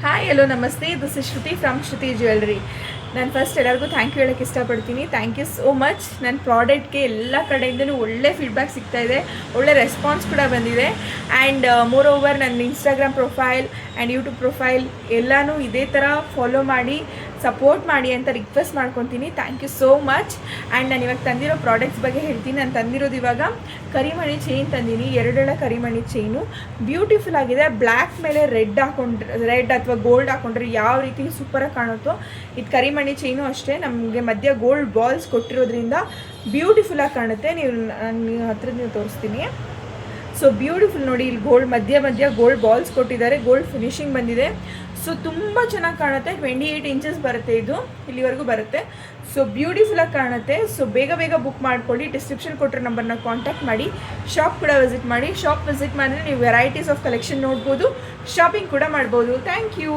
Hi hello ನಮಸ್ತೆ, this is Shruti from Shruti jewellery. ನಾನು first ಎಲ್ಲರಿಗೂ ಥ್ಯಾಂಕ್ ಯು ಹೇಳೋಕ್ಕೆ ಇಷ್ಟಪಡ್ತೀನಿ. Thank you so much. ನನ್ನ ಪ್ರಾಡಕ್ಟ್ಗೆ ಎಲ್ಲ ಕಡೆಯಿಂದಲೂ ಒಳ್ಳೆ ಫೀಡ್ಬ್ಯಾಕ್ ಸಿಗ್ತಾಯಿದೆ, ಒಳ್ಳೆ ರೆಸ್ಪಾನ್ಸ್ ಕೂಡ ಬಂದಿದೆ. ಆ್ಯಂಡ್ ಮೋರ್ ಓವರ್ ನನ್ನ Instagram profile and YouTube profile ಎಲ್ಲನೂ ಇದೇ ಥರ ಫಾಲೋ ಮಾಡಿ ಸಪೋರ್ಟ್ ಮಾಡಿ ಅಂತ ರಿಕ್ವೆಸ್ಟ್ ಮಾಡ್ಕೊತೀನಿ. Thank you so much. And ನಾನು ಇವಾಗ ತಂದಿರೋ ಪ್ರಾಡಕ್ಟ್ಸ್ ಬಗ್ಗೆ ಹೇಳ್ತೀನಿ. ನಾನು ತಂದಿರೋದು ಇವಾಗ ಕರಿಮಣಿ ಚೈನ್ ತಂದೀನಿ, 2 ಕರಿಮಣಿ ಚೈನು. ಬ್ಯೂಟಿಫುಲ್ ಆಗಿದೆ. ಬ್ಲ್ಯಾಕ್ ಮೇಲೆ ರೆಡ್ ಅಥವಾ ಗೋಲ್ಡ್ ಹಾಕೊಂಡ್ರೆ ಯಾವ ರೀತಿ ಸೂಪರಾಗಿ ಕಾಣುತ್ತೋ, ಇದು ಕರಿಮಣಿ ಚೈನು ಅಷ್ಟೇ. ನಮಗೆ ಮಧ್ಯ ಗೋಲ್ಡ್ ಬಾಲ್ಸ್ ಕೊಟ್ಟಿರೋದ್ರಿಂದ ಬ್ಯೂಟಿಫುಲ್ಲಾಗಿ ಕಾಣುತ್ತೆ. ನೀವು ಹತ್ರ ತೋರಿಸ್ತೀನಿ. ಸೊ ಬ್ಯೂಟಿಫುಲ್ ನೋಡಿ, ಇಲ್ಲಿ ಮಧ್ಯ ಗೋಲ್ಡ್ ಬಾಲ್ಸ್ ಕೊಟ್ಟಿದ್ದಾರೆ, ಗೋಲ್ಡ್ ಫಿನಿಶಿಂಗ್ ಬಂದಿದೆ. ಸೊ ತುಂಬ ಚೆನ್ನಾಗಿ ಕಾಣುತ್ತೆ. 28 ಇಂಚಸ್ ಬರುತ್ತೆ, ಇದು ಇಲ್ಲಿವರೆಗೂ ಬರುತ್ತೆ. ಸೊ ಬ್ಯೂಟಿಫುಲ್ಲಾಗಿ ಕಾಣುತ್ತೆ. ಸೊ ಬೇಗ ಬುಕ್ ಮಾಡ್ಕೊಳ್ಳಿ. ಡಿಸ್ಕ್ರಿಪ್ಷನ್ ಕೊಟ್ಟಿರೋ ನಂಬರ್ನ ಕಾಂಟ್ಯಾಕ್ಟ್ ಮಾಡಿ. ಶಾಪ್ ಕೂಡ ವಿಸಿಟ್ ಮಾಡಿ. ಶಾಪ್ ವಿಸಿಟ್ ಮಾಡಿದ್ರೆ ನೀವು ವೆರೈಟೀಸ್ ಆಫ್ ಕಲೆಕ್ಷನ್ ನೋಡ್ಬೋದು, ಶಾಪಿಂಗ್ ಕೂಡ ಮಾಡ್ಬೋದು. Thank you.